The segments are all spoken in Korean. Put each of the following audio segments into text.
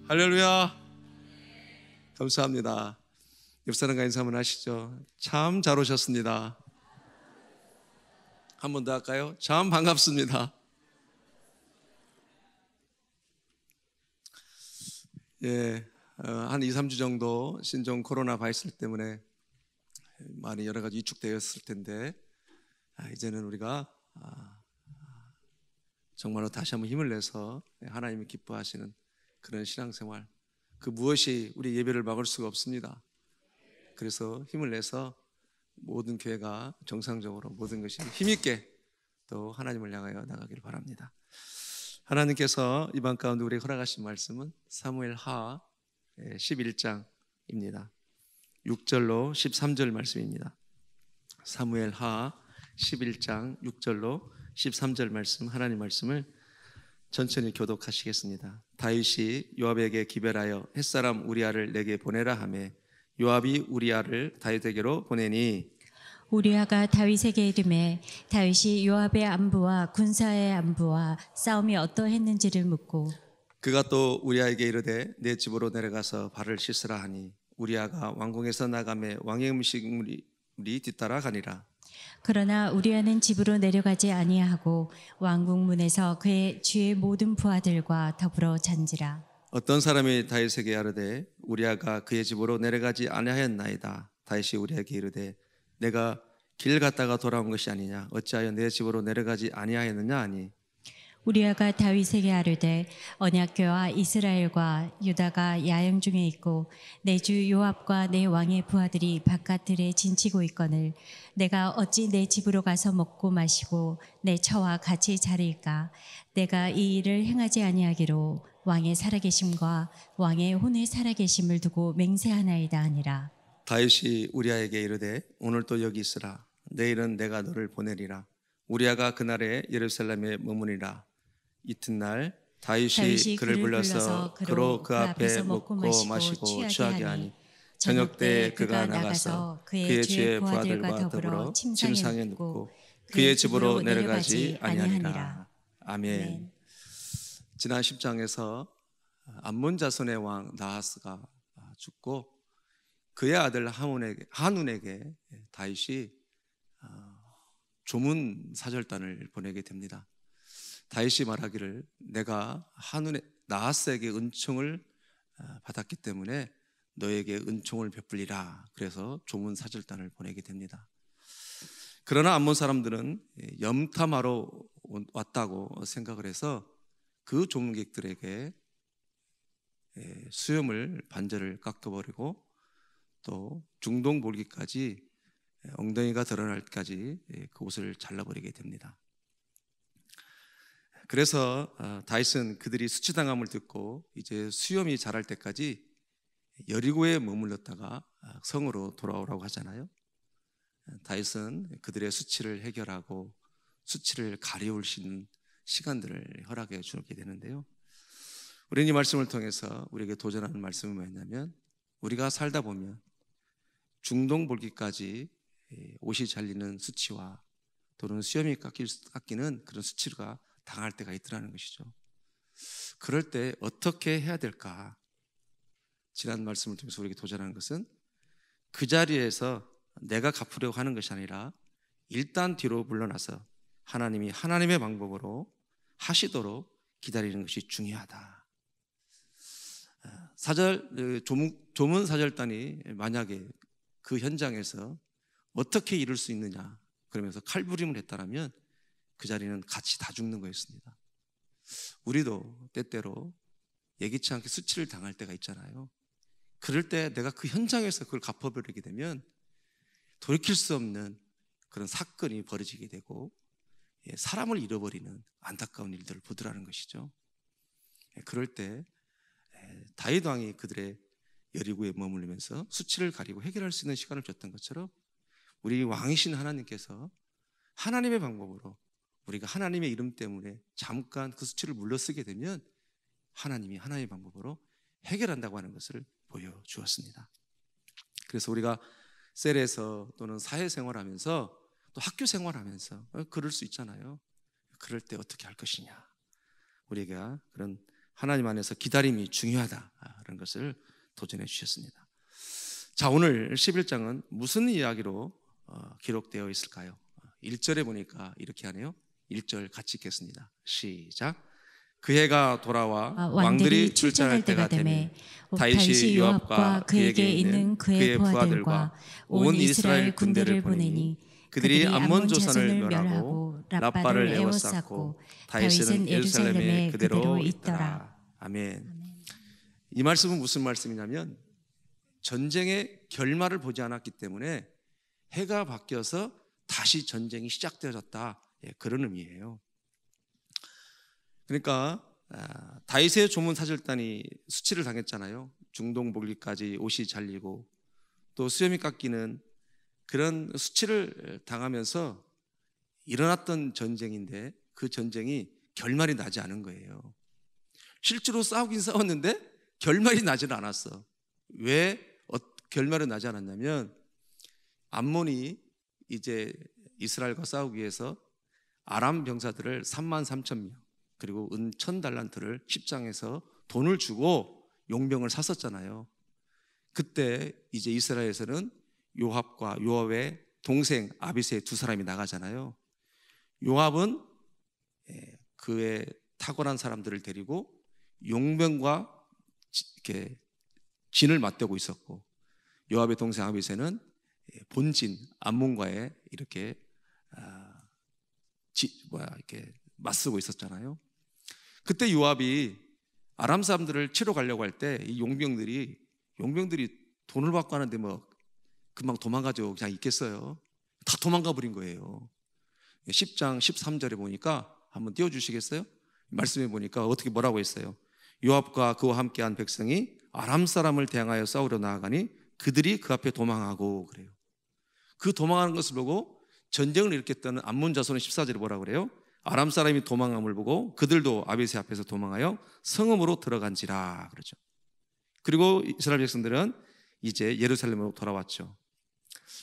할렐루야. 감사합니다. 옆 사람과 인사 한번 하시죠. 참 잘 오셨습니다. 한 번 더 할까요? 참 반갑습니다. 한 2, 3주 정도 신종 코로나 바이러스 때문에 많이 여러 가지 위축되었을 텐데 이제는 우리가 정말로 다시 한번 힘을 내서 하나님이 기뻐하시는 그런 신앙생활, 그 무엇이 우리 예배를 막을 수가 없습니다. 그래서 힘을 내서 모든 교회가 정상적으로 모든 것이 힘있게 또 하나님을 향하여 나가기를 바랍니다. 하나님께서 이번 가운데 우리에게 허락하신 말씀은 사무엘하 11장입니다. 6절로 13절 말씀입니다. 사무엘하 11장 6절로 13절 말씀, 하나님 말씀을 천천히 교독하시겠습니다. 다윗이 요압에게 기별하여 햇사람 우리아를 내게 보내라 하매 요압이 우리아를 다윗에게로 보내니 우리아가 다윗에게 이르매 다윗이 요압의 안부와 군사의 안부와 싸움이 어떠했는지를 묻고 그가 또 우리아에게 이르되 내 집으로 내려가서 발을 씻으라 하니 우리아가 왕궁에서 나가매 왕의 음식물이 뒤따라 가니라. 그러나 우리아는 집으로 내려가지 아니하고 왕궁 문에서 그의 주의 모든 부하들과 더불어 잔지라. 어떤 사람이 다윗에게 아뢰되 우리아가 그의 집으로 내려가지 아니하였나이다. 다윗이 우리아에게 이르되 내가 길 갔다가 돌아온 것이 아니냐 어찌하여 내 집으로 내려가지 아니하였느냐 하니 우리아가 다윗에게 아뢰되 언약궤와 이스라엘과 유다가 야영 중에 있고 내 주 요압과 내 왕의 부하들이 바깥들에 진치고 있거늘 내가 어찌 내 집으로 가서 먹고 마시고 내 처와 같이 자리일까? 내가 이 일을 행하지 아니하기로 왕의 살아계심과 왕의 혼의 살아계심을 두고 맹세하나이다 하니라. 다윗이 우리아에게 이르되 오늘 또 여기 있으라. 내일은 내가 너를 보내리라. 우리아가 그날에 예루살렘에 머무니라. 이튿날 다윗이 그를 불러서 그로 그 앞에 먹고 마시고 취하게 하니 저녁 때 그가 나가서 그의 주의 부하들과 더불어 침상에 눕고 그의 집으로 내려가지 아니하니라. 아멘. 지난 10장에서 암몬 자손의 왕 나하스가 죽고 그의 아들 한운에게 다윗이 조문 사절단을 보내게 됩니다. 다윗이 말하기를 내가 나하스에게 은총을 받았기 때문에 너에게 은총을 베풀리라. 그래서 조문 사절단을 보내게 됩니다. 그러나 암몬 사람들은 염탐하러 왔다고 생각을 해서 그 조문객들에게 수염을 반절을 깎아버리고 또 중동 몰기까지 엉덩이가 드러날 때까지 그 옷을 잘라버리게 됩니다. 그래서 다윗은 그들이 수치당함을 듣고 이제 수염이 자랄 때까지 여리고에 머물렀다가 성으로 돌아오라고 하잖아요. 다윗은 그들의 수치를 해결하고 수치를 가려울 수 있는 시간들을 허락해 주게 되는데요. 우리는 이 말씀을 통해서 우리에게 도전하는 말씀은 뭐였냐면 우리가 살다 보면 중동 볼기까지 옷이 잘리는 수치와 또는 수염이 깎이는 그런 수치가 당할 때가 있더라는 것이죠. 그럴 때 어떻게 해야 될까? 지난 말씀을 통해서 우리에게 도전하는 것은 그 자리에서 내가 갚으려고 하는 것이 아니라 일단 뒤로 물러나서 하나님이 하나님의 방법으로 하시도록 기다리는 것이 중요하다. 조문 사절단이 만약에 그 현장에서 어떻게 이룰 수 있느냐 그러면서 칼부림을 했다면 그 자리는 같이 다 죽는 거였습니다. 우리도 때때로 예기치 않게 수치를 당할 때가 있잖아요. 그럴 때 내가 그 현장에서 그걸 갚아버리게 되면 돌이킬 수 없는 그런 사건이 벌어지게 되고 사람을 잃어버리는 안타까운 일들을 보더라는 것이죠. 그럴 때 다윗 왕이 그들의 여리고에 머물면서 수치를 가리고 해결할 수 있는 시간을 줬던 것처럼 우리 왕이신 하나님께서 하나님의 방법으로 우리가 하나님의 이름 때문에 잠깐 그 수치를 물러쓰게 되면 하나님이 하나님의 방법으로 해결한다고 하는 것을 보여주었습니다. 그래서 우리가 셀에서 또는 사회생활하면서 또 학교생활하면서 그럴 수 있잖아요. 그럴 때 어떻게 할 것이냐, 우리가 그런 하나님 안에서 기다림이 중요하다, 하는 것을 도전해 주셨습니다. 자, 오늘 11장은 무슨 이야기로 기록되어 있을까요? 1절에 보니까 이렇게 하네요. 1절 같이 읽겠습니다. 시작. 그 해가 돌아와 왕들이 출전할 때가 되매 다윗이 요압과 그에게 있는 그의 부하들과 온 이스라엘 군대를 보내니 그들이 암몬 조선을 멸하고 랍바를 에워쌌고 다윗은 예루살렘에 그대로 있더라. 아멘. 이 말씀은 무슨 말씀이냐면 전쟁의 결말을 보지 않았기 때문에 해가 바뀌어서 다시 전쟁이 시작되어졌다. 그런 의미예요. 그러니까 다윗의 조문 사절단이 수치를 당했잖아요. 중동 보기까지 옷이 잘리고 또 수염이 깎이는 그런 수치를 당하면서 일어났던 전쟁인데 그 전쟁이 결말이 나지 않은 거예요. 실제로 싸우긴 싸웠는데 결말이 나지는 않았어. 왜 결말이 나지 않았냐면 암몬이 이제 이스라엘과 싸우기 위해서 아람 병사들을 33,000명 그리고 은 1,000달란트를 10장에서 돈을 주고 용병을 샀었잖아요. 그때 이제 이스라엘에서는 요압과 요압의 동생 아비세 두 사람이 나가잖아요. 요압은 그의 탁월한 사람들을 데리고 용병과 이렇게 진을 맞대고 있었고 요압의 동생 아비세는 본진 암몬과의 이렇게 이렇게 맞서고 있었잖아요. 그때 요압이 아람 사람들을 치러 가려고 할 때 이 용병들이 돈을 받고 하는데 뭐 금방 도망가죠. 그냥 있겠어요. 다 도망가 버린 거예요. 10장 13절에 보니까 한번 띄워주시겠어요? 말씀해 보니까 어떻게 뭐라고 했어요? 요압과 그와 함께한 백성이 아람 사람을 대항하여 싸우려 나아가니 그들이 그 앞에 도망하고 그래요. 그 도망하는 것을 보고 전쟁을 일으켰던 암몬 자손은 14절에 뭐라고 그래요? 아람 사람이 도망함을 보고 그들도 아비세 앞에서 도망하여 성읍으로 들어간지라 그러죠. 그리고 이스라엘 백성들은 이제 예루살렘으로 돌아왔죠.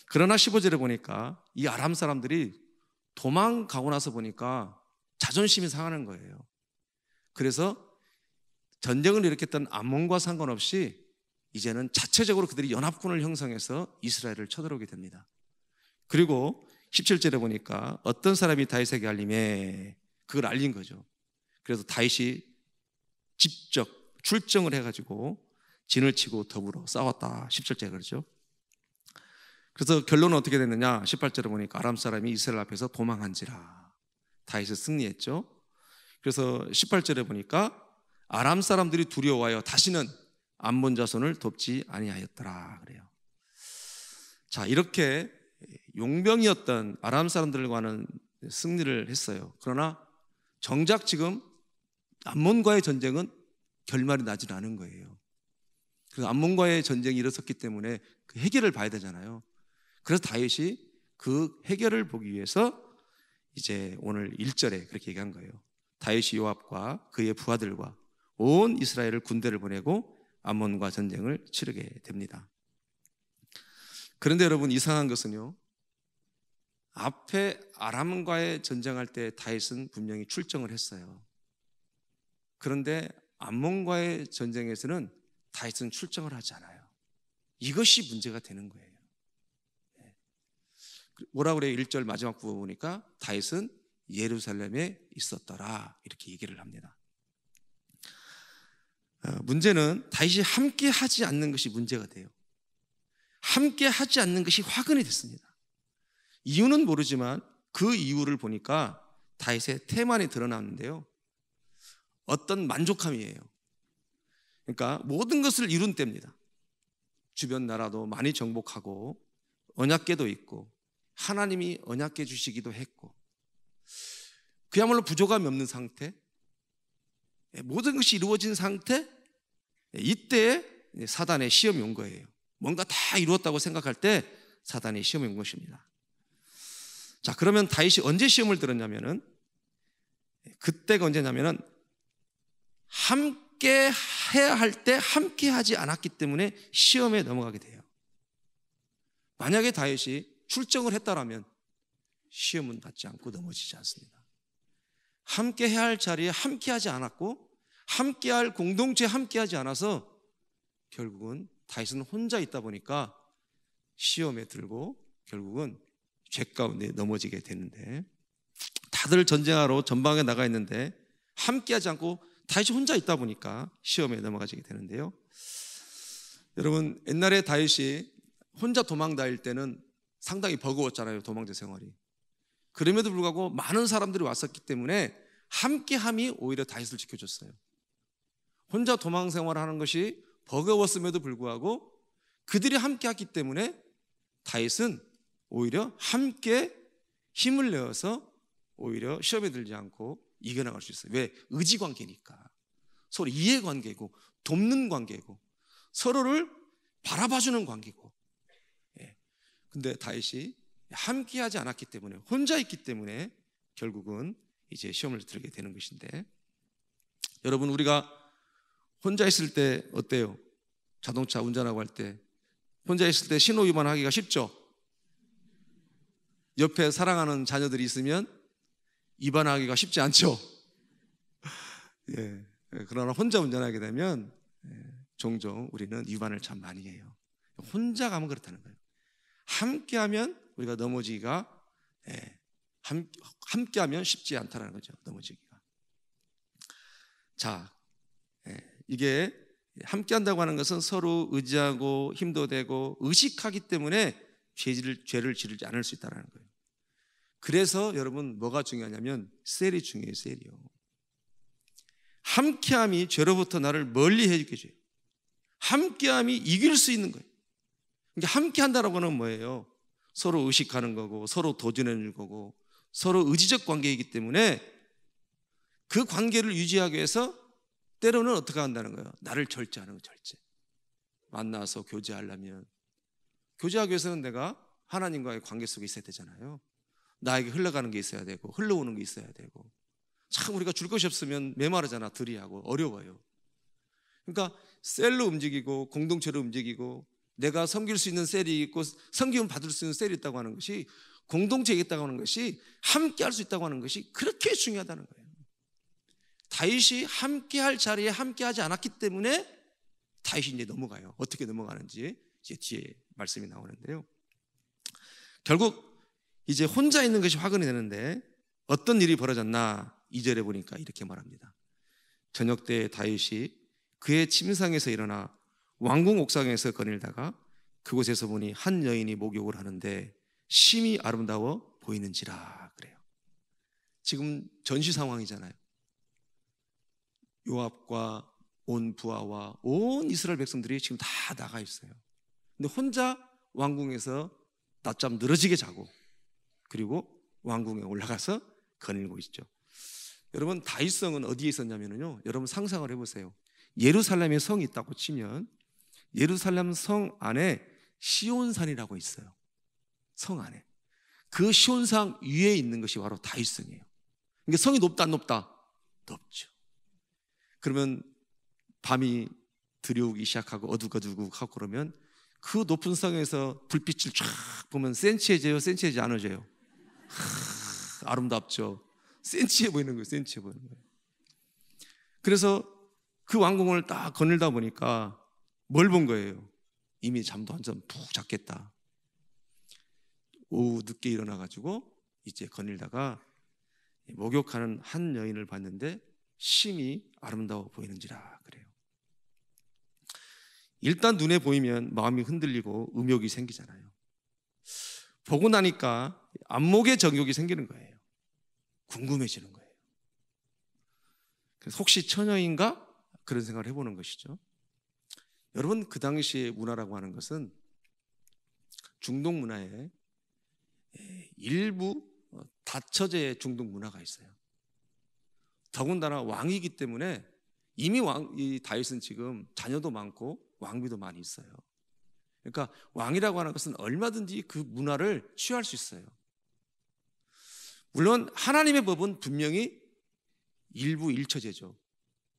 그러나 15절에 보니까 이 아람 사람들이 도망가고 나서 보니까 자존심이 상하는 거예요. 그래서 전쟁을 일으켰던 암몬과 상관없이 이제는 자체적으로 그들이 연합군을 형성해서 이스라엘을 쳐들어오게 됩니다. 그리고 17절에 보니까 어떤 사람이 다윗에게 알림해 그걸 알린 거죠. 그래서 다윗이 직접 출정을 해가지고 진을 치고 더불어 싸웠다. 17절에 그러죠. 그래서 결론은 어떻게 됐느냐? 18절에 보니까 아람 사람이 이스라엘 앞에서 도망한지라. 다윗이 승리했죠. 그래서 18절에 보니까 아람 사람들이 두려워하여 다시는 암몬 자손을 돕지 아니하였더라 그래요. 자, 이렇게 용병이었던 아람 사람들과는 승리를 했어요. 그러나 정작 지금 암몬과의 전쟁은 결말이 나지는 않은 거예요. 그래서 암몬과의 전쟁이 일어섰기 때문에 그 해결을 봐야 되잖아요. 그래서 다윗이 그 해결을 보기 위해서 이제 오늘 1절에 그렇게 얘기한 거예요. 다윗이 요압과 그의 부하들과 온 이스라엘을 군대를 보내고 암몬과 전쟁을 치르게 됩니다. 그런데 여러분 이상한 것은요, 앞에 아람과의 전쟁할 때 다윗은 분명히 출정을 했어요. 그런데 암몬과의 전쟁에서는 다윗은 출정을 하지 않아요. 이것이 문제가 되는 거예요. 뭐라 그래요? 1절 마지막 부분 보니까 다윗은 예루살렘에 있었더라 이렇게 얘기를 합니다. 문제는 다윗이 함께 하지 않는 것이 문제가 돼요. 함께 하지 않는 것이 화근이 됐습니다. 이유는 모르지만 그 이유를 보니까 다윗의 태만이 드러나는데요, 어떤 만족함이에요. 그러니까 모든 것을 이룬 때입니다. 주변 나라도 많이 정복하고 언약궤도 있고 하나님이 언약궤 주시기도 했고 그야말로 부족함이 없는 상태, 모든 것이 이루어진 상태, 이때에 사단의 시험이 온 거예요. 뭔가 다 이루었다고 생각할 때 사단의 시험이 온 것입니다. 자, 그러면 다윗이 언제 시험을 들었냐면은, 그때가 언제냐면은 함께 해야 할 때 함께 하지 않았기 때문에 시험에 넘어가게 돼요. 만약에 다윗이 출정을 했다라면 시험은 받지 않고 넘어지지 않습니다. 함께 해야 할 자리에 함께 하지 않았고 함께 할 공동체에 함께 하지 않아서 결국은 다윗은 혼자 있다 보니까 시험에 들고 결국은 죄 가운데 넘어지게 되는데, 다들 전쟁하러 전방에 나가 있는데 함께하지 않고 다윗이 혼자 있다 보니까 시험에 넘어가게 되는데요. 여러분, 옛날에 다윗이 혼자 도망 다닐 때는 상당히 버거웠잖아요, 도망자 생활이. 그럼에도 불구하고 많은 사람들이 왔었기 때문에 함께함이 오히려 다윗을 지켜줬어요. 혼자 도망 생활하는 것이 버거웠음에도 불구하고 그들이 함께했기 때문에 다윗은 오히려 함께 힘을 내어서 오히려 시험에 들지 않고 이겨나갈 수 있어요. 왜? 의지관계니까. 서로 이해관계고 돕는 관계고 서로를 바라봐주는 관계고. 근데 다윗이 함께하지 않았기 때문에, 혼자 있기 때문에 결국은 이제 시험을 들게 되는 것인데, 여러분, 우리가 혼자 있을 때 어때요? 자동차 운전하고 할 때 혼자 있을 때 신호 위반하기가 쉽죠? 옆에 사랑하는 자녀들이 있으면 위반하기가 쉽지 않죠? 예. 그러나 혼자 운전하게 되면 종종 우리는 위반을 참 많이 해요. 혼자 가면 그렇다는 거예요. 함께하면 우리가 넘어지기가, 함께하면 쉽지 않다는 거죠. 넘어지기가. 자, 이게 함께한다고 하는 것은 서로 의지하고 힘도 되고 의식하기 때문에 죄를 지르지 않을 수 있다는 거예요. 그래서 여러분, 뭐가 중요하냐면 셀이 중요해요. 셀이요. 함께함이 죄로부터 나를 멀리 해주게 해줘요. 함께함이 이길 수 있는 거예요. 그러니까 함께한다라고 하는 뭐예요? 서로 의식하는 거고 서로 도전해 줄 거고 서로 의지적 관계이기 때문에 그 관계를 유지하기 위해서 때로는 어떻게 한다는 거예요? 나를 절제하는 거예요. 절제. 만나서 교제하려면, 교제하기 위해서는 내가 하나님과의 관계 속에 있어야 되잖아요. 나에게 흘러가는 게 있어야 되고 흘러오는 게 있어야 되고. 참 우리가 줄 것이 없으면 메마르잖아. 들이하고 어려워요. 그러니까 셀로 움직이고 공동체로 움직이고 내가 섬길 수 있는 셀이 있고 섬김을 받을 수 있는 셀이 있다고 하는 것이, 공동체에 있다고 하는 것이, 함께 할 수 있다고 하는 것이 그렇게 중요하다는 거예요. 다윗이 함께 할 자리에 함께 하지 않았기 때문에 다윗이 이제 넘어가요. 어떻게 넘어가는지 이제 뒤에 말씀이 나오는데요. 결국 이제 혼자 있는 것이 화근이 되는데 어떤 일이 벌어졌나 2절에 보니까 이렇게 말합니다. 저녁 때 다윗이 그의 침상에서 일어나 왕궁 옥상에서 거닐다가 그곳에서 보니 한 여인이 목욕을 하는데 심히 아름다워 보이는지라. 그래요. 지금 전시 상황이잖아요. 요압과 온 부하와 온 이스라엘 백성들이 지금 다 나가 있어요. 근데 혼자 왕궁에서 낮잠 늘어지게 자고 그리고 왕궁에 올라가서 거닐고 있죠. 여러분, 다윗성은 어디에 있었냐면요, 여러분 상상을 해보세요. 예루살렘에 성이 있다고 치면 예루살렘 성 안에 시온산이라고 있어요. 성 안에. 그 시온산 위에 있는 것이 바로 다윗성이에요. 그러니까 성이 높다 안 높다? 높죠. 그러면 밤이 들여오기 시작하고 어둑어둑 하고 그러면 그 높은 성에서 불빛을 쫙 보면 센치해져요? 센치해지지 않아져요? 아름답죠. 센치해 보이는 거예요. 센치해 보이는 거예요. 그래서 그 왕궁을 딱 거닐다 보니까 뭘 본 거예요? 이미 잠도 한참 푹 잤겠다. 오후 늦게 일어나가지고 이제 거닐다가 목욕하는 한 여인을 봤는데 심히 아름다워 보이는지라. 그래요. 일단 눈에 보이면 마음이 흔들리고 음욕이 생기잖아요. 보고 나니까 안목의 정욕이 생기는 거예요. 궁금해지는 거예요. 그래서 혹시 처녀인가? 그런 생각을 해보는 것이죠. 여러분, 그 당시의 문화라고 하는 것은 중동 문화에 일부 다처제의 중동 문화가 있어요. 더군다나 왕이기 때문에 이미 이 다윗은 지금 자녀도 많고 왕비도 많이 있어요. 그러니까 왕이라고 하는 것은 얼마든지 그 문화를 취할 수 있어요. 물론 하나님의 법은 분명히 일부 일처제죠.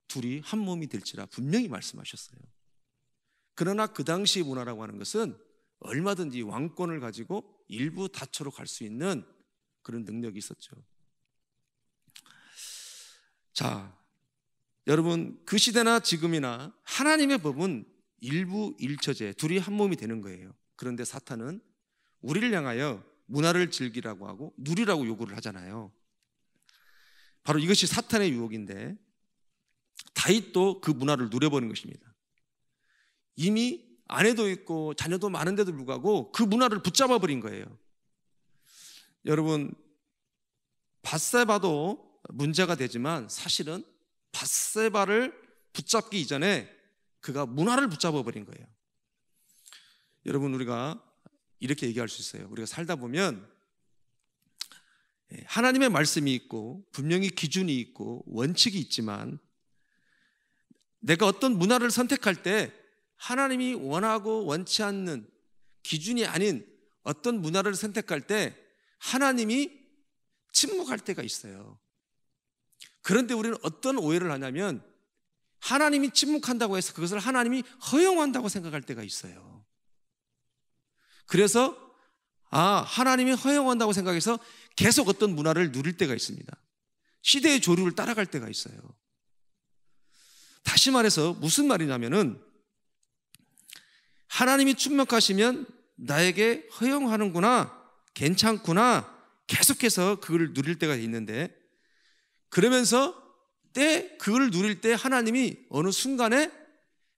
둘이 한 몸이 될지라 분명히 말씀하셨어요. 그러나 그 당시 문화라고 하는 것은 얼마든지 왕권을 가지고 일부 다처로 갈 수 있는 그런 능력이 있었죠. 자, 여러분, 그 시대나 지금이나 하나님의 법은 일부일처제, 둘이 한 몸이 되는 거예요. 그런데 사탄은 우리를 향하여 문화를 즐기라고 하고 누리라고 요구를 하잖아요. 바로 이것이 사탄의 유혹인데 다윗도 그 문화를 누려버린 것입니다. 이미 아내도 있고 자녀도 많은데도 불구하고 그 문화를 붙잡아 버린 거예요. 여러분, 밧세바도 문제가 되지만 사실은 밧세바를 붙잡기 이전에 그가 문화를 붙잡아 버린 거예요. 여러분, 우리가 이렇게 얘기할 수 있어요. 우리가 살다 보면 하나님의 말씀이 있고 분명히 기준이 있고 원칙이 있지만 내가 어떤 문화를 선택할 때 하나님이 원하고 원치 않는 기준이 아닌 어떤 문화를 선택할 때 하나님이 침묵할 때가 있어요. 그런데 우리는 어떤 오해를 하냐면 하나님이 침묵한다고 해서 그것을 하나님이 허용한다고 생각할 때가 있어요. 그래서 하나님이 허용한다고 생각해서 계속 어떤 문화를 누릴 때가 있습니다. 시대의 조류를 따라갈 때가 있어요. 다시 말해서 무슨 말이냐면은 하나님이 침묵하시면 나에게 허용하는구나, 괜찮구나, 계속해서 그걸 누릴 때가 있는데 그러면서 그걸 누릴 때 하나님이 어느 순간에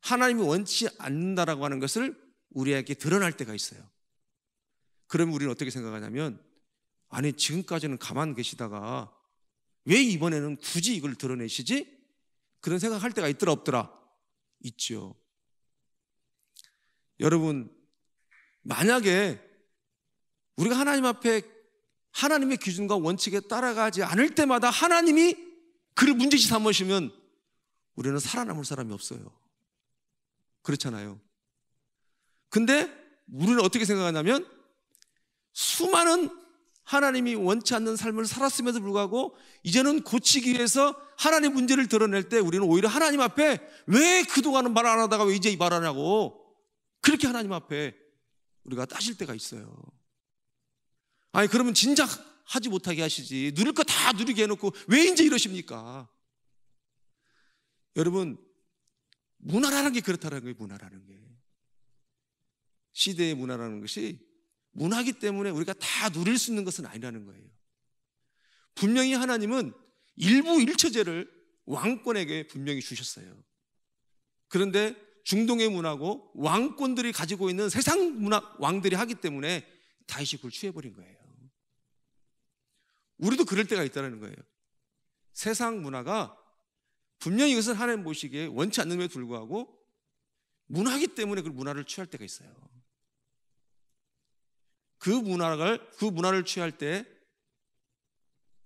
하나님이 원치 않는다라고 하는 것을 우리에게 드러날 때가 있어요. 그러면 우리는 어떻게 생각하냐면 아니 지금까지는 가만 계시다가 왜 이번에는 굳이 이걸 드러내시지? 그런 생각할 때가 있더라 없더라? 있죠. 여러분, 만약에 우리가 하나님 앞에 하나님의 기준과 원칙에 따라가지 않을 때마다 하나님이 그를 문제시 삼으시면 우리는 살아남을 사람이 없어요. 그렇잖아요. 근데 우리는 어떻게 생각하냐면 수많은 하나님이 원치 않는 삶을 살았음에도 불구하고 이제는 고치기 위해서 하나님의 문제를 드러낼 때 우리는 오히려 하나님 앞에 왜 그동안은 말 안 하다가 왜 이제 말하냐고 그렇게 하나님 앞에 우리가 따질 때가 있어요. 아니 그러면 진작 하지 못하게 하시지 누릴 거 다 누리게 해놓고 왜 이제 이러십니까? 여러분, 문화라는 게 그렇다는 거예요. 문화라는 게 시대의 문화라는 것이 문화이기 때문에 우리가 다 누릴 수 있는 것은 아니라는 거예요. 분명히 하나님은 일부일처제를 왕권에게 분명히 주셨어요. 그런데 중동의 문화고 왕권들이 가지고 있는 세상 문화 왕들이 하기 때문에 다윗이 그걸 취해버린 거예요. 우리도 그럴 때가 있다는 거예요. 세상 문화가 분명히 이것은 하나님 보시기에 원치 않는데도 불구하고 문화이기 때문에 그 문화를 취할 때가 있어요. 그 문화를 취할 때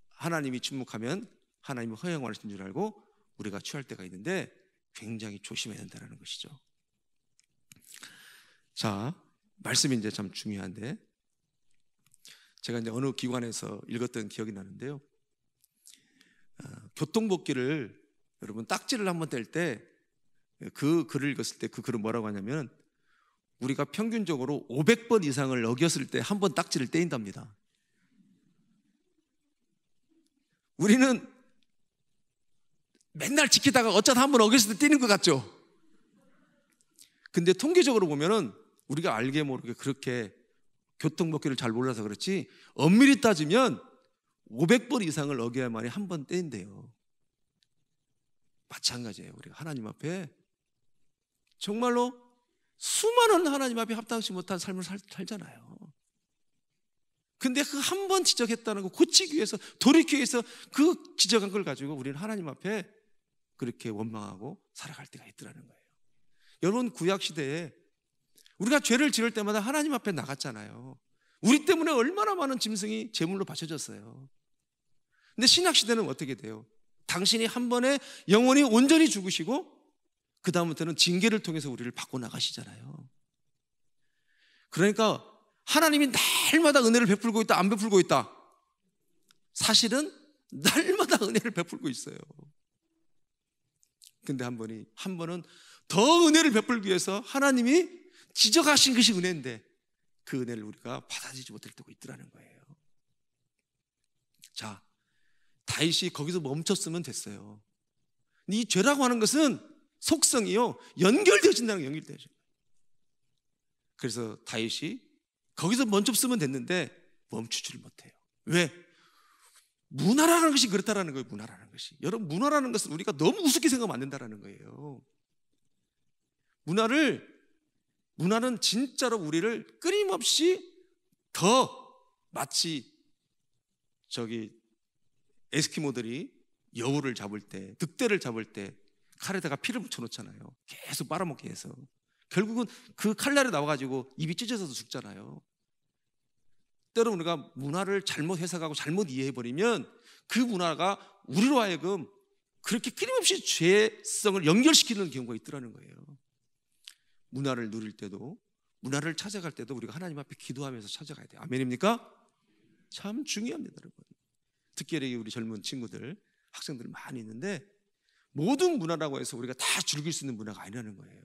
하나님이 침묵하면 하나님이 허용하시는 줄 알고 우리가 취할 때가 있는데 굉장히 조심해야 된다는 것이죠. 자, 말씀이 이제 참 중요한데 제가 이제 어느 기관에서 읽었던 기억이 나는데요. 교통법규를 여러분 딱지를 한번 뗄 때 그 글을 읽었을 때 그 글은 뭐라고 하냐면 우리가 평균적으로 500번 이상을 어겼을 때 한 번 딱지를 떼인답니다. 우리는 맨날 지키다가 어쩌다 한 번 어겼을 때 떼는 것 같죠? 근데 통계적으로 보면은 우리가 알게 모르게 그렇게 교통법규를 잘 몰라서 그렇지 엄밀히 따지면 500번 이상을 어겨야만이 한 번 떼인대요. 마찬가지예요. 우리가 하나님 앞에 정말로 수많은 하나님 앞에 합당치 못한 삶을 살잖아요. 근데 그 한 번 지적했다는 거 고치기 위해서 돌이키기 위해서 그 지적한 걸 가지고 우리는 하나님 앞에 그렇게 원망하고 살아갈 때가 있더라는 거예요. 여러분, 구약시대에 우리가 죄를 지을 때마다 하나님 앞에 나갔잖아요. 우리 때문에 얼마나 많은 짐승이 제물로 바쳐졌어요. 근데 신약시대는 어떻게 돼요? 당신이 한 번에 영원히 온전히 죽으시고 그 다음부터는 징계를 통해서 우리를 바꿔 나가시잖아요. 그러니까 하나님이 날마다 은혜를 베풀고 있다, 안 베풀고 있다? 사실은 날마다 은혜를 베풀고 있어요. 근데 한 번은 더 은혜를 베풀기 위해서 하나님이 지적하신 것이 은혜인데 그 은혜를 우리가 받아들이지 못할 때가 있더라는 거예요. 자, 다윗이 거기서 멈췄으면 됐어요. 이 죄라고 하는 것은 속성이요 연결되어진다는 거예요. 연결되어져. 그래서 다윗이 거기서 멈췄으면 됐는데 멈추지를 못해요. 왜? 문화라는 것이 그렇다라는 거예요. 문화라는 것이. 여러분, 문화라는 것은 우리가 너무 우습게 생각하면 안 된다는 거예요. 문화는 진짜로 우리를 끊임없이 더 마치 에스키모들이 여우를 잡을 때, 늑대를 잡을 때 칼에다가 피를 묻혀놓잖아요. 계속 빨아먹게 해서 결국은 그 칼날이 나와가지고 입이 찢어져서 죽잖아요. 때로 우리가 문화를 잘못 해석하고 잘못 이해해버리면 그 문화가 우리로 하여금 그렇게 끊임없이 죄성을 연결시키는 경우가 있더라는 거예요. 문화를 누릴 때도, 문화를 찾아갈 때도 우리가 하나님 앞에 기도하면서 찾아가야 돼요. 아멘입니까? 참 중요합니다, 여러분. 특별히 우리 젊은 친구들, 학생들 많이 있는데 모든 문화라고 해서 우리가 다 즐길 수 있는 문화가 아니라는 거예요.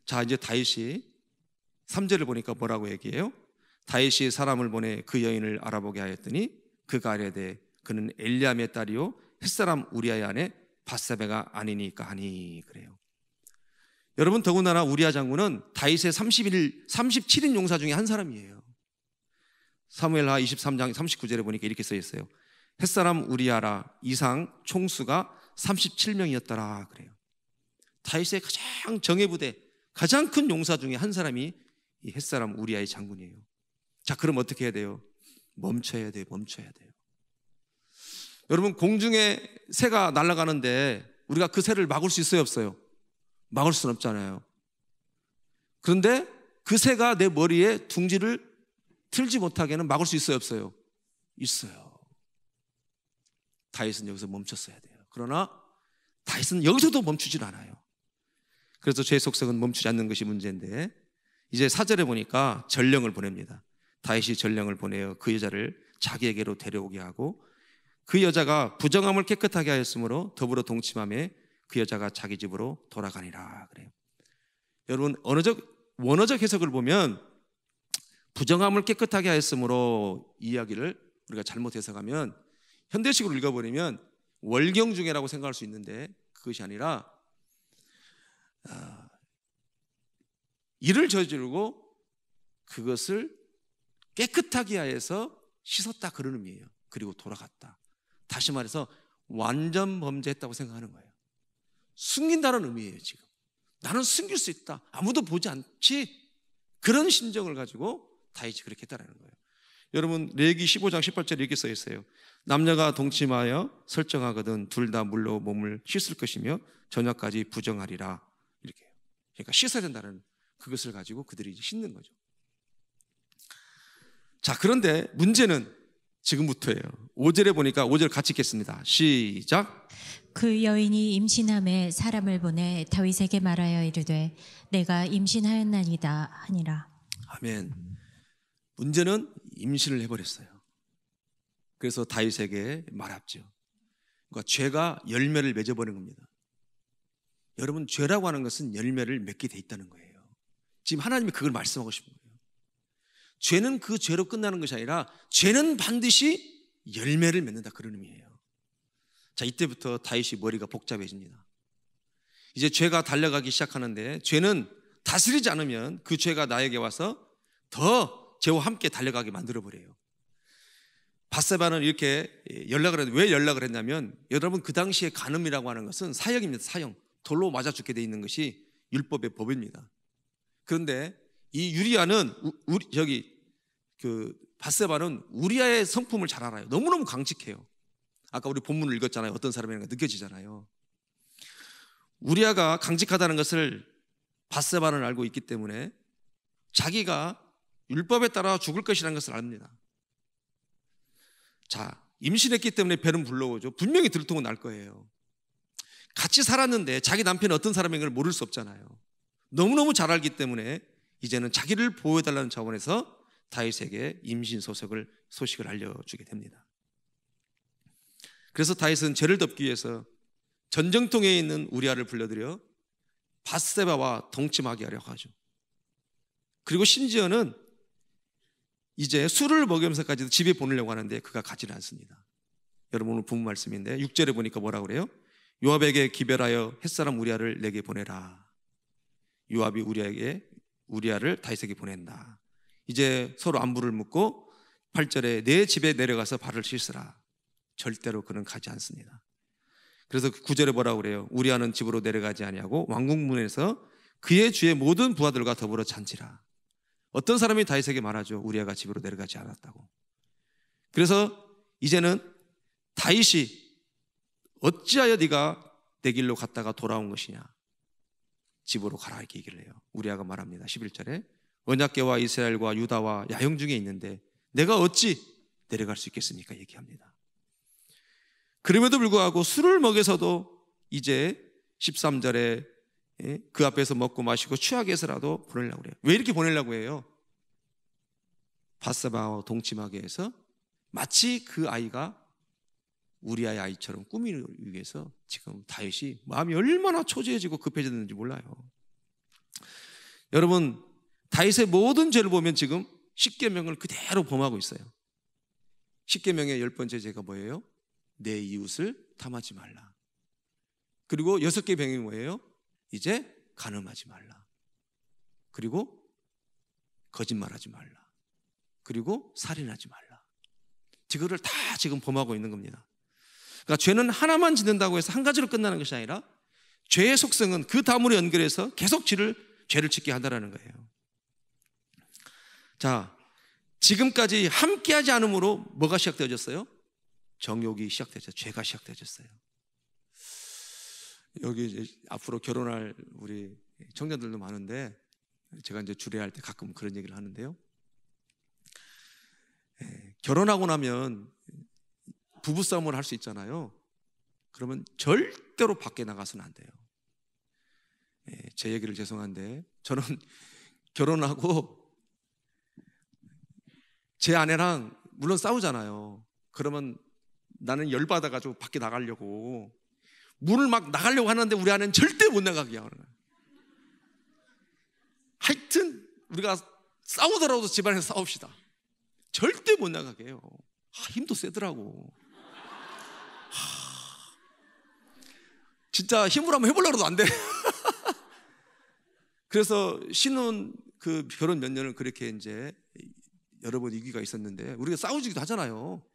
자, 이제 다윗이 3절을 보니까 뭐라고 얘기해요? 다윗이 사람을 보내 그 여인을 알아보게 하였더니 그가 아뢰되 그는 엘리암의 딸이요 햇사람 우리아의 아내 밧세바가 아니니까 하니. 그래요. 여러분, 더군다나 우리아 장군은 다윗의 37인 용사 중에 한 사람이에요. 사무엘하 23장 39절에 보니까 이렇게 써 있어요. 햇사람 우리아라 이상 총수가 37명이었더라. 그래요. 다윗의 가장 정예부대, 가장 큰 용사 중에 한 사람이 이 햇사람 우리아의 장군이에요. 자, 그럼 어떻게 해야 돼요? 멈춰야 돼요. 멈춰야 돼요. 여러분, 공중에 새가 날아가는데 우리가 그 새를 막을 수 있어요, 없어요? 막을 수는 없잖아요. 그런데 그 새가 내 머리에 둥지를 틀지 못하게는 막을 수 있어요, 없어요? 있어요. 다윗은 여기서 멈췄어야 돼요. 그러나 다윗은 여기서도 멈추질 않아요. 그래서 죄의 속성은 멈추지 않는 것이 문제인데, 이제 4절에 보니까 전령을 보냅니다. 다윗이 전령을 보내어 그 여자를 자기에게로 데려오게 하고 그 여자가 부정함을 깨끗하게 하였으므로 더불어 동침함에 그 여자가 자기 집으로 돌아가니라. 그래요. 여러분, 원어적 해석을 보면 부정함을 깨끗하게 하였으므로 이야기를 우리가 잘못 해석하면, 현대식으로 읽어버리면 월경중애라고 생각할 수 있는데 그것이 아니라 일을 저지르고 그것을 깨끗하게 하여서 씻었다, 그런 의미예요. 그리고 돌아갔다. 다시 말해서 완전 범죄했다고 생각하는 거예요. 숨긴다는 의미예요. 지금 나는 숨길 수 있다, 아무도 보지 않지, 그런 심정을 가지고 다윗이 그렇게 했다는 거예요. 여러분, 레위기 15장 18절에 이렇게 써 있어요. 남녀가 동침하여 설정하거든 둘 다 물로 몸을 씻을 것이며 저녁까지 부정하리라. 이렇게. 그러니까 씻어야 된다는 그것을 가지고 그들이 씻는 거죠. 자, 그런데 문제는 지금부터예요. 5절에 보니까 5절 같이 읽겠습니다. 시작. 그 여인이 임신함에 사람을 보내 다윗에게 말하여 이르되 내가 임신하였나이다 하니라. 아멘. 문제는 임신을 해버렸어요. 그래서 다윗에게 말합죠. 그러니까 죄가 열매를 맺어버린 겁니다. 여러분, 죄라고 하는 것은 열매를 맺게 돼 있다는 거예요. 지금 하나님이 그걸 말씀하고 싶은 거예요. 죄는 그 죄로 끝나는 것이 아니라 죄는 반드시 열매를 맺는다, 그런 의미예요. 자, 이때부터 다윗이 머리가 복잡해집니다. 이제 죄가 달려가기 시작하는데, 죄는 다스리지 않으면 그 죄가 나에게 와서 더 죄와 함께 달려가게 만들어버려요. 밧세바는 이렇게 연락을 했는데, 왜 연락을 했냐면, 여러분, 그 당시에 간음이라고 하는 것은 사형입니다. 사형. 돌로 맞아 죽게 돼 있는 것이 율법의 법입니다. 그런데 이 유리아는 밧세바는 우리아의 성품을 잘 알아요. 너무너무 강직해요. 아까 우리 본문을 읽었잖아요. 어떤 사람인가 느껴지잖아요. 우리아가 강직하다는 것을 밧세바는 알고 있기 때문에 자기가 율법에 따라 죽을 것이라는 것을 압니다. 자, 임신했기 때문에 배는 불러오죠. 분명히 들통은 날 거예요. 같이 살았는데 자기 남편이 어떤 사람인 걸 모를 수 없잖아요. 너무너무 잘 알기 때문에 이제는 자기를 보호해달라는 차원에서 다윗에게 임신 소식을 알려주게 됩니다. 그래서 다윗은 죄를 덮기 위해서 전쟁통에 있는 우리아를 불러들여 밧세바와 동침하게 하려고 하죠. 그리고 심지어는 이제 술을 먹으면서까지도 집에 보내려고 하는데 그가 가지는 않습니다. 여러분, 오늘 본 말씀인데 6절에 보니까 뭐라고 그래요? 요압에게 기별하여 햇사람 우리아를 내게 보내라. 요압이 우리아를 다윗에게 보낸다. 이제 서로 안부를 묻고 8절에 내 집에 내려가서 발을 씻으라. 절대로 그는 가지 않습니다. 그래서 9절에 뭐라고 그래요? 우리아는 집으로 내려가지 아니하고 왕궁문에서 그의 주의 모든 부하들과 더불어 잔치라. 어떤 사람이 다윗에게 말하죠. 우리아가 집으로 내려가지 않았다고. 그래서 이제는 다윗이 어찌하여 네가 내 길로 갔다가 돌아온 것이냐? 집으로 가라 이렇게 얘기를 해요. 우리아가 말합니다. 11절에 언약궤와 이스라엘과 유다와 야영 중에 있는데 내가 어찌 내려갈 수 있겠습니까? 얘기합니다. 그럼에도 불구하고 술을 먹여서도 이제 13절에 그 앞에서 먹고 마시고 취하게 해서라도 보내려고 그래요. 왜 이렇게 보내려고 해요? 바세바와 동침하게 해서 마치 그 아이가 우리아의 아이처럼 꾸미기 위해서 지금 다윗이 마음이 얼마나 초조해지고 급해졌는지 몰라요. 여러분, 다윗의 모든 죄를 보면 지금 십계명을 그대로 범하고 있어요. 십계명의 10번째 죄가 뭐예요? 내 이웃을 탐하지 말라. 그리고 6개 병이 뭐예요? 이제 간음하지 말라. 그리고 거짓말하지 말라. 그리고 살인하지 말라. 이거를 다 지금 범하고 있는 겁니다. 그러니까 죄는 하나만 짓는다고 해서 한 가지로 끝나는 것이 아니라 죄의 속성은 그 다음으로 연결해서 계속 죄를 짓게 한다는 거예요. 자, 지금까지 함께하지 않음으로 뭐가 시작되어졌어요? 정욕이 시작되었어요. 죄가 시작되어졌어요. 여기 이제 앞으로 결혼할 우리 청년들도 많은데 제가 이제 주례할 때 가끔 그런 얘기를 하는데요. 결혼하고 나면 부부싸움을 할 수 있잖아요. 그러면 절대로 밖에 나가서는 안 돼요. 제 얘기를 죄송한데 저는 결혼하고 제 아내랑 물론 싸우잖아요. 그러면 나는 열받아가지고 밖에 나가려고 문을 막 나가려고 하는데 우리 아내는 절대 못 나가게 하는 거예요. 하여튼 우리가 싸우더라도 집안에서 싸웁시다. 절대 못 나가게 해요. 힘도 세더라고. 진짜 힘으로 한번 해보려고 안 돼. 그래서 신혼 그 결혼 몇 년을 그렇게 이제 여러 번 위기가 있었는데 우리가 싸우지기도 하잖아요.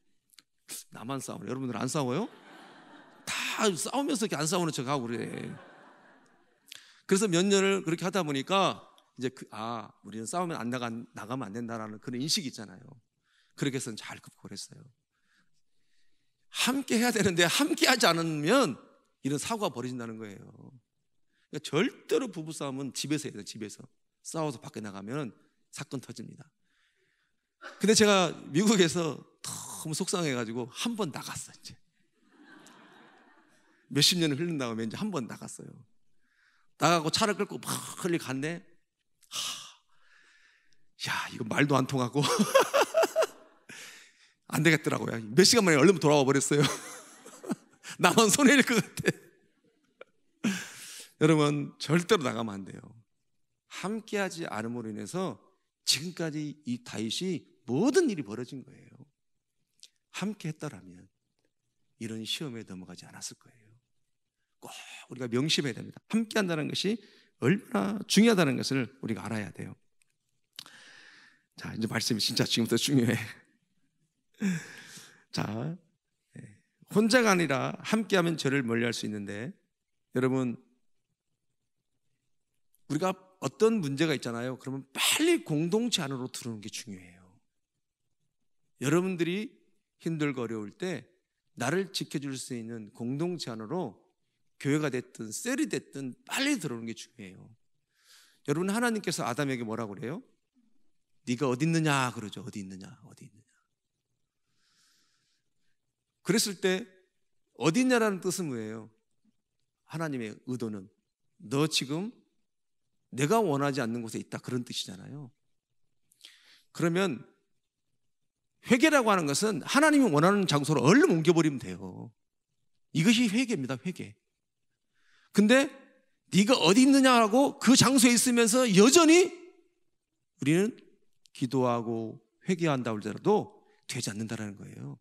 나만 싸우네. 여러분들 안 싸워요? 다 싸우면서 이렇게 안 싸우는 척하고 그래. 그래서 몇 년을 그렇게 하다 보니까 이제 우리는 싸우면 나가면 안 된다라는 그런 인식이 있잖아요. 그렇게 해서 잘 극복을 했어요. 함께 해야 되는데 함께 하지 않으면 이런 사고가 벌어진다는 거예요. 그러니까 절대로 부부싸움은 집에서 해야 돼요. 집에서 싸워서 밖에 나가면 사건 터집니다. 근데 제가 미국에서 너무 속상해가지고 한 번 나갔어요. 이제 몇십 년을 흘린 다음에 이제 한 번 나갔어요. 나가고 차를 끌고 막 흘리 갔네. 야, 이거 말도 안 통하고 안 되겠더라고요. 몇 시간 만에 얼른 돌아와 버렸어요. 나만 손해일 것 같아. 여러분, 절대로 나가면 안 돼요. 함께하지 않음으로 인해서 지금까지 이 다윗이 모든 일이 벌어진 거예요. 함께 했더라면 이런 시험에 넘어가지 않았을 거예요. 꼭 우리가 명심해야 됩니다. 함께 한다는 것이 얼마나 중요하다는 것을 우리가 알아야 돼요. 자, 이제 말씀이 진짜 지금부터 중요해. 자, 혼자가 아니라 함께하면 죄를 멀리할 수 있는데, 여러분, 우리가 어떤 문제가 있잖아요. 그러면 빨리 공동체 안으로 들어오는 게 중요해요. 여러분들이 힘들고 어려울 때 나를 지켜줄 수 있는 공동체 안으로 교회가 됐든 셀이 됐든 빨리 들어오는 게 중요해요. 여러분, 하나님께서 아담에게 뭐라고 그래요? 네가 어디 있느냐 그러죠. 어디 있느냐, 어디 있느냐. 그랬을 때 어디 있냐라는 뜻은 뭐예요? 하나님의 의도는 너 지금 내가 원하지 않는 곳에 있다, 그런 뜻이잖아요. 그러면 회개라고 하는 것은 하나님이 원하는 장소로 얼른 옮겨버리면 돼요. 이것이 회개입니다. 회개. 근데 네가 어디 있느냐고 그 장소에 있으면서 여전히 우리는 기도하고 회개한다 할지라도 되지 않는다는 거예요.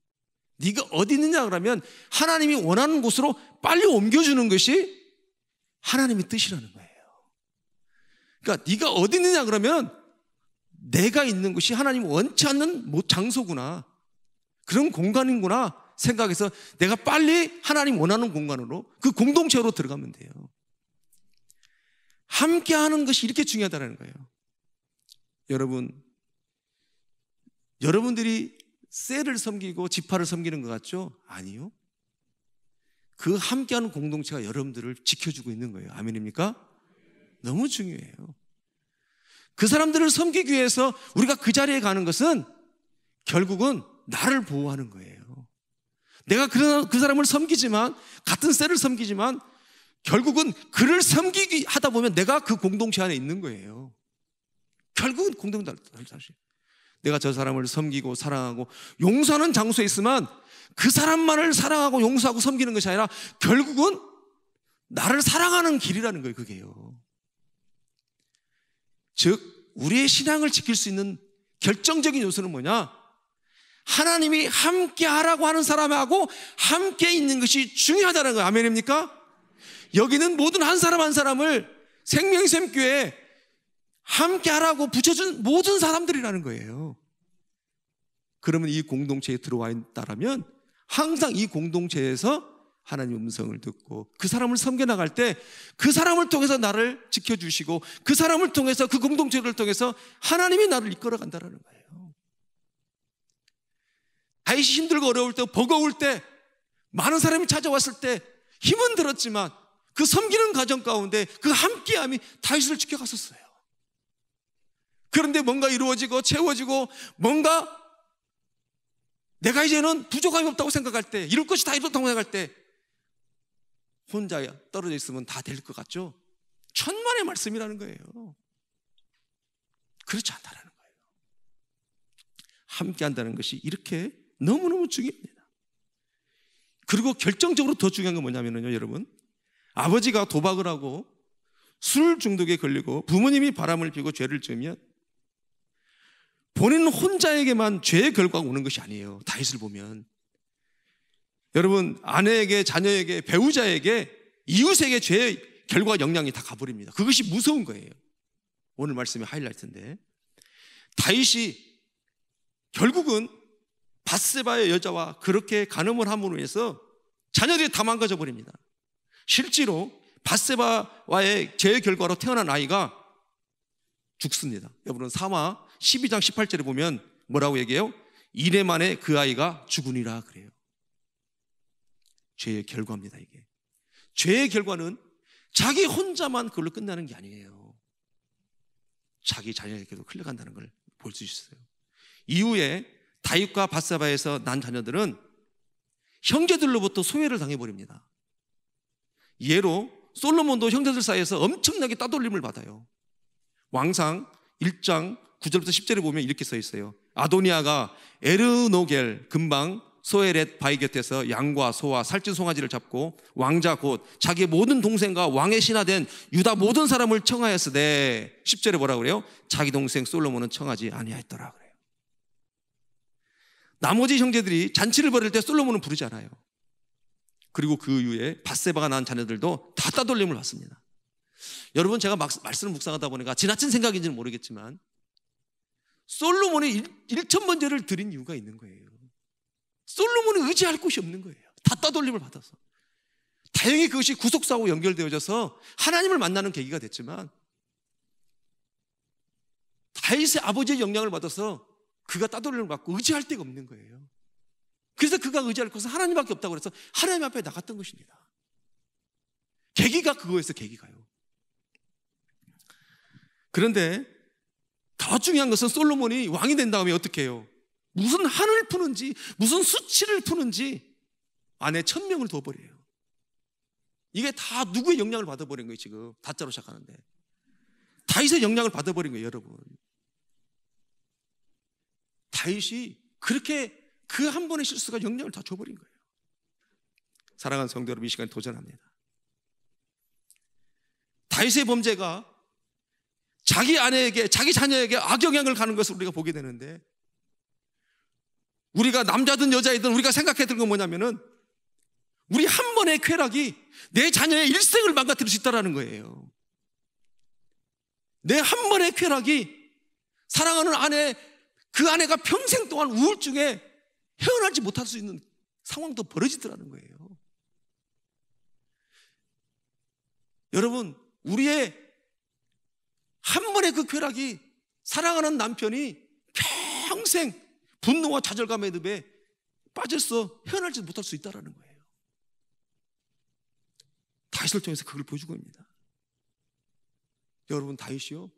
네가 어디 있느냐 그러면 하나님이 원하는 곳으로 빨리 옮겨주는 것이 하나님의 뜻이라는 거예요. 그러니까 네가 어디 있느냐 그러면 내가 있는 곳이 하나님이 원치 않는 장소구나, 그런 공간이구나 생각해서 내가 빨리 하나님 원하는 공간으로, 그 공동체로 들어가면 돼요. 함께하는 것이 이렇게 중요하다는 거예요. 여러분들이 셀을 섬기고 지파를 섬기는 것 같죠? 아니요. 그 함께하는 공동체가 여러분들을 지켜주고 있는 거예요. 아멘입니까? 너무 중요해요. 그 사람들을 섬기기 위해서 우리가 그 자리에 가는 것은 결국은 나를 보호하는 거예요. 내가 그 사람을 섬기지만, 같은 셀을 섬기지만 결국은 그를 섬기기 하다 보면 내가 그 공동체 안에 있는 거예요. 결국은 공동체. 내가 저 사람을 섬기고 사랑하고 용서하는 장소에 있으면 그 사람만을 사랑하고 용서하고 섬기는 것이 아니라 결국은 나를 사랑하는 길이라는 거예요. 그게요. 즉 우리의 신앙을 지킬 수 있는 결정적인 요소는 뭐냐? 하나님이 함께 하라고 하는 사람하고 함께 있는 것이 중요하다는 거예요. 아멘입니까? 여기는 모든 한 사람 한 사람을 생명샘교회에 함께 하라고 붙여준 모든 사람들이라는 거예요. 그러면 이 공동체에 들어와 있다면 항상 이 공동체에서 하나님의 음성을 듣고 그 사람을 섬겨나갈 때 그 사람을 통해서 나를 지켜주시고 그 사람을 통해서, 그 공동체를 통해서 하나님이 나를 이끌어간다는 거예요. 다윗이 힘들고 어려울 때, 버거울 때, 많은 사람이 찾아왔을 때 힘은 들었지만 그 섬기는 과정 가운데 그 함께함이 다윗을 지켜갔었어요. 그런데 뭔가 이루어지고 채워지고 뭔가 내가 이제는 부족함이 없다고 생각할 때, 이룰 것이 다 이뤘다고 생각할 때 혼자 떨어져 있으면 다 될 것 같죠? 천만의 말씀이라는 거예요. 그렇지 않다는 거예요. 함께 한다는 것이 이렇게 너무너무 중요합니다. 그리고 결정적으로 더 중요한 건 뭐냐면요, 여러분, 아버지가 도박을 하고 술 중독에 걸리고 부모님이 바람을 피고 죄를 지으면 본인 혼자에게만 죄의 결과가 오는 것이 아니에요. 다윗을 보면 여러분, 아내에게, 자녀에게, 배우자에게, 이웃에게 죄의 결과 영향이 다 가버립니다. 그것이 무서운 거예요. 오늘 말씀의 하이라이트인데, 다윗이 결국은 밧세바의 여자와 그렇게 간음을 함으로 해서 자녀들이 다 망가져 버립니다. 실제로 밧세바와의 죄의 결과로 태어난 아이가 죽습니다. 여러분, 사마 12장 18절에 보면 뭐라고 얘기해요? 이래 만에 그 아이가 죽으니라 그래요. 죄의 결과입니다. 이게 죄의 결과는 자기 혼자만 그걸로 끝나는 게 아니에요. 자기 자녀에게도 흘러간다는 걸 볼 수 있어요. 이후에 다윗과 밧세바에서 난 자녀들은 형제들로부터 소외를 당해버립니다. 예로 솔로몬도 형제들 사이에서 엄청나게 따돌림을 받아요. 왕상 1장 9절부터 10절에 보면 이렇게 써 있어요. 아도니아가 에르노겔 근방 소에렛 바위 곁에서 양과 소와 살찐 송아지를 잡고 왕자 곧 자기의 모든 동생과 왕의 신하된 유다 모든 사람을 청하였으되 10절에 뭐라고 그래요? 자기 동생 솔로몬은 청하지 아니하였더라 그래요. 나머지 형제들이 잔치를 벌일 때 솔로몬은 부르지 않아요. 그리고 그 이후에 밧세바가 낳은 자녀들도 다 따돌림을 받습니다. 여러분, 제가 말씀을 묵상하다 보니까 지나친 생각인지는 모르겠지만 솔로몬이 1,000번제를 드린 이유가 있는 거예요. 솔로몬은 의지할 곳이 없는 거예요. 다 따돌림을 받아서. 다행히 그것이 구속사하고 연결되어져서 하나님을 만나는 계기가 됐지만 다윗의 아버지의 영향을 받아서 그가 따돌림을 받고 의지할 데가 없는 거예요. 그래서 그가 의지할 곳은 하나님밖에 없다고 그래서 하나님 앞에 나갔던 것입니다. 계기가 그거였어요. 계기가요. 그런데 더 중요한 것은 솔로몬이 왕이 된 다음에 어떻게 해요? 무슨 한을 푸는지 무슨 수치를 푸는지 아내 1,000명을 둬버려요. 이게 다 누구의 영향을 받아버린 거예요? 지금 다자로 시작하는데 다윗의 영향을 받아버린 거예요. 여러분, 다윗이 그렇게 그 한 번의 실수가 영향을 다 줘버린 거예요. 사랑하는 성도 여러분, 이 시간에 도전합니다. 다윗의 범죄가 자기 아내에게, 자기 자녀에게 악영향을 가는 것을 우리가 보게 되는데 우리가 남자든 여자이든 우리가 생각해야 될 건 뭐냐면은 우리 한 번의 쾌락이 내 자녀의 일생을 망가뜨릴 수 있다는 거예요. 내 한 번의 쾌락이 사랑하는 아내, 그 아내가 평생 동안 우울증에 헤어나지 못할 수 있는 상황도 벌어지더라는 거예요. 여러분, 우리의 한 번의 그 쾌락이 사랑하는 남편이 평생 분노와 좌절감의 늪에 빠져서 헤어나지 못할 수 있다는 거예요. 다윗을 통해서 그걸 보여준 겁니다. 여러분, 다윗이요,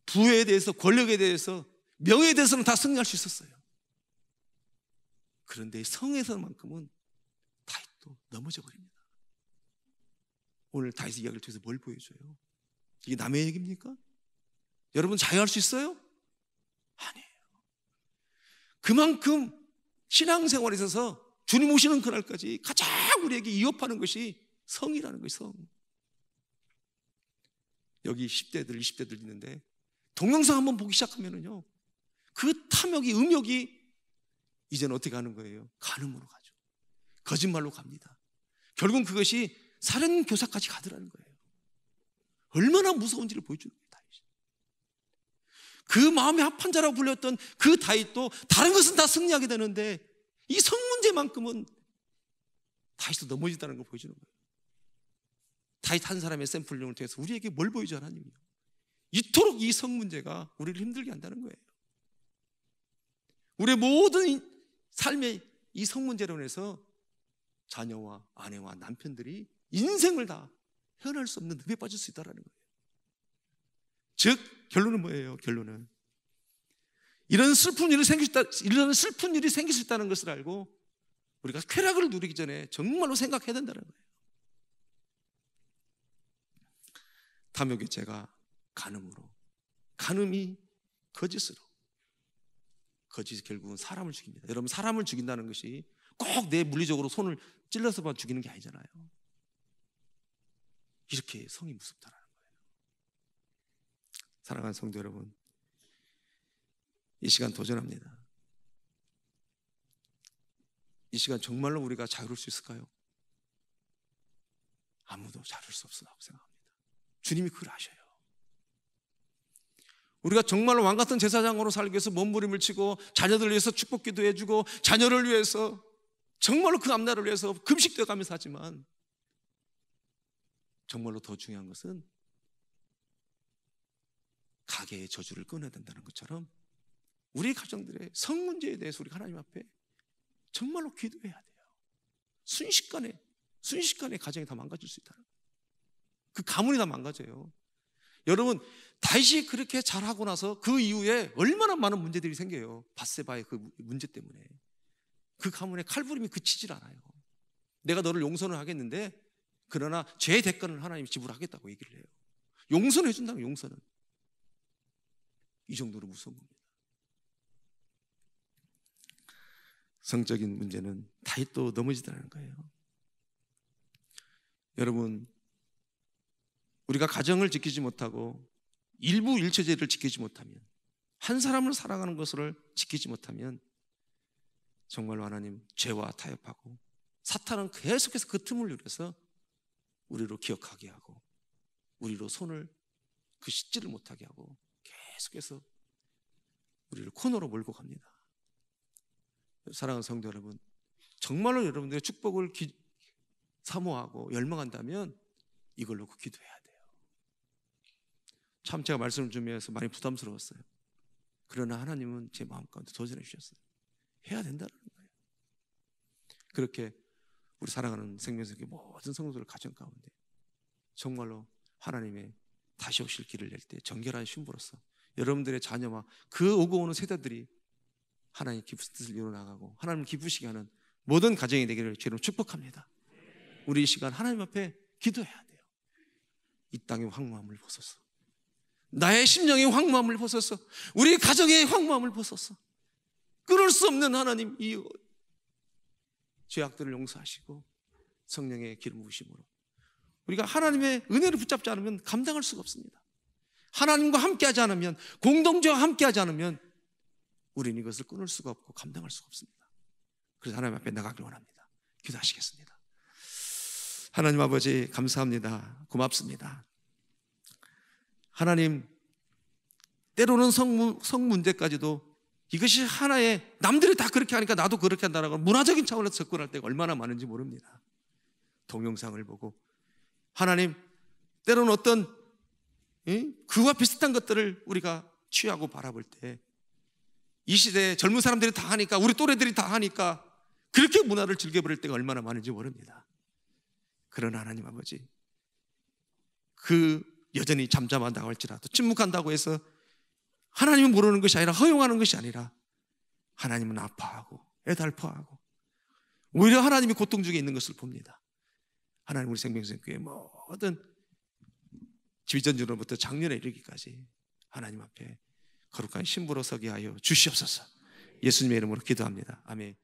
부에 대해서, 권력에 대해서, 명예에 대해서는 다 승리할 수 있었어요. 그런데 성에서만큼은 다윗도 넘어져 버립니다. 오늘 다윗 이야기를 통해서 뭘 보여줘요? 이게 남의 얘기입니까? 여러분 자유할 수 있어요? 아니에요. 그만큼 신앙생활에 있어서 주님 오시는 그날까지 가장 우리에게 위협하는 것이 성이라는 거예요. 성. 여기 10대들 20대들 있는데 동영상 한번 보기 시작하면은요, 그 탐욕이, 음욕이 이제는 어떻게 가는 거예요? 간음으로 가죠. 거짓말로 갑니다. 결국은 그것이 살인 교사까지 가더라는 거예요. 얼마나 무서운지를 보여주는 거예요, 다윗이. 그 마음의 합한 자라고 불렸던 그 다윗도 다른 것은 다 승리하게 되는데 이 성 문제만큼은 다윗도 넘어진다는 걸 보여주는 거예요. 다윗 한 사람의 샘플링을 통해서 우리에게 뭘 보여줘, 하나님이요? 이토록 이 성 문제가 우리를 힘들게 한다는 거예요. 우리의 모든 삶의 이 성 문제로 인해서 자녀와 아내와 남편들이 인생을 다 헤어날 수 없는 늪에 빠질 수 있다는 거예요. 즉 결론은 뭐예요? 결론은 이런 슬픈 일이 생길 수 있다는 것을 알고 우리가 쾌락을 누리기 전에 정말로 생각해야 된다는 거예요. 탐욕의 죄가 간음으로, 간음이 거짓으로, 거짓이 결국은 사람을 죽입니다. 여러분, 사람을 죽인다는 것이 꼭 내 물리적으로 손을 찔러서만 죽이는 게 아니잖아요. 이렇게 성이 무섭다는 거예요. 사랑하는 성도 여러분, 이 시간 도전합니다. 이 시간 정말로 우리가 자유로울 수 있을까요? 아무도 자유로울 수 없다고 생각합니다. 주님이 그걸 아셔요. 우리가 정말로 왕같은 제사장으로 살기 위해서 몸부림을 치고 자녀들을 위해서 축복기도 해주고 자녀를 위해서 정말로 그 앞날을 위해서 금식도 가면서 하지만 정말로 더 중요한 것은 가계의 저주를 끊어야 된다는 것처럼 우리 가정들의 성 문제에 대해서 우리 하나님 앞에 정말로 기도해야 돼요. 순식간에 가정이 다 망가질 수 있다는 거예요. 그 가문이 다 망가져요. 여러분, 다윗이 그렇게 잘하고 나서 그 이후에 얼마나 많은 문제들이 생겨요. 밧세바의 그 문제 때문에. 그 가문의 칼부림이 그치질 않아요. 내가 너를 용서는 하겠는데 그러나 죄의 대가는 하나님이 지불하겠다고 얘기를 해요. 용서는 해준다는, 용서는. 이 정도로 무서운 겁니다. 성적인 문제는 다윗도 넘어지더라는 거예요. 여러분, 우리가 가정을 지키지 못하고 일부 일처제를 지키지 못하면, 한 사람을 사랑하는 것을 지키지 못하면 정말로 하나님 죄와 타협하고 사탄은 계속해서 그 틈을 누려서 우리로 기억하게 하고 우리로 손을 그 씻지를 못하게 하고 계속해서 우리를 코너로 몰고 갑니다. 사랑하는 성도 여러분, 정말로 여러분들의 축복을 사모하고 열망한다면 이걸 놓고 기도해야 돼요. 참 제가 말씀을 준비해서 많이 부담스러웠어요. 그러나 하나님은 제 마음 가운데 도전해 주셨어요. 해야 된다는 거예요. 그렇게 우리 사랑하는 생명석의 모든 성도들 가정 가운데 정말로 하나님의 다시 오실 길을 낼 때 정결한 신부로서 여러분들의 자녀와 그 오고 오는 세대들이 하나님 기쁘신 뜻을 이루어나가고 하나님을 기쁘시게 하는 모든 가정이 되기를 주님 축복합니다. 우리 이 시간 하나님 앞에 기도해야 돼요. 이 땅의 황무함을 벗어서, 나의 심령의 황무함을 벗어서, 우리 가정의 황무함을 벗어서, 끊을 수 없는 하나님 이 죄악들을 용서하시고 성령의 기름 부으심으로 우리가 하나님의 은혜를 붙잡지 않으면 감당할 수가 없습니다. 하나님과 함께하지 않으면, 공동체와 함께하지 않으면 우리는 이것을 끊을 수가 없고 감당할 수가 없습니다. 그래서 하나님 앞에 나가길 원합니다. 기도하시겠습니다. 하나님 아버지 감사합니다. 고맙습니다. 하나님, 때로는 성 문제까지도 이것이 하나의, 남들이 다 그렇게 하니까 나도 그렇게 한다라고 문화적인 차원에서 접근할 때가 얼마나 많은지 모릅니다. 동영상을 보고 하나님, 때로는 어떤 그와 비슷한 것들을 우리가 취하고 바라볼 때 이 시대에 젊은 사람들이 다 하니까, 우리 또래들이 다 하니까 그렇게 문화를 즐겨버릴 때가 얼마나 많은지 모릅니다. 그러나 하나님 아버지, 그 여전히 잠잠한다고 할지라도, 침묵한다고 해서 하나님은 모르는 것이 아니라, 허용하는 것이 아니라 하나님은 아파하고 애달퍼하고 오히려 하나님이 고통 중에 있는 것을 봅니다. 하나님, 우리 생명샘교회 모든 지휘전주로부터 작년에 이르기까지 하나님 앞에 거룩한 신부로 서게 하여 주시옵소서. 예수님의 이름으로 기도합니다. 아멘.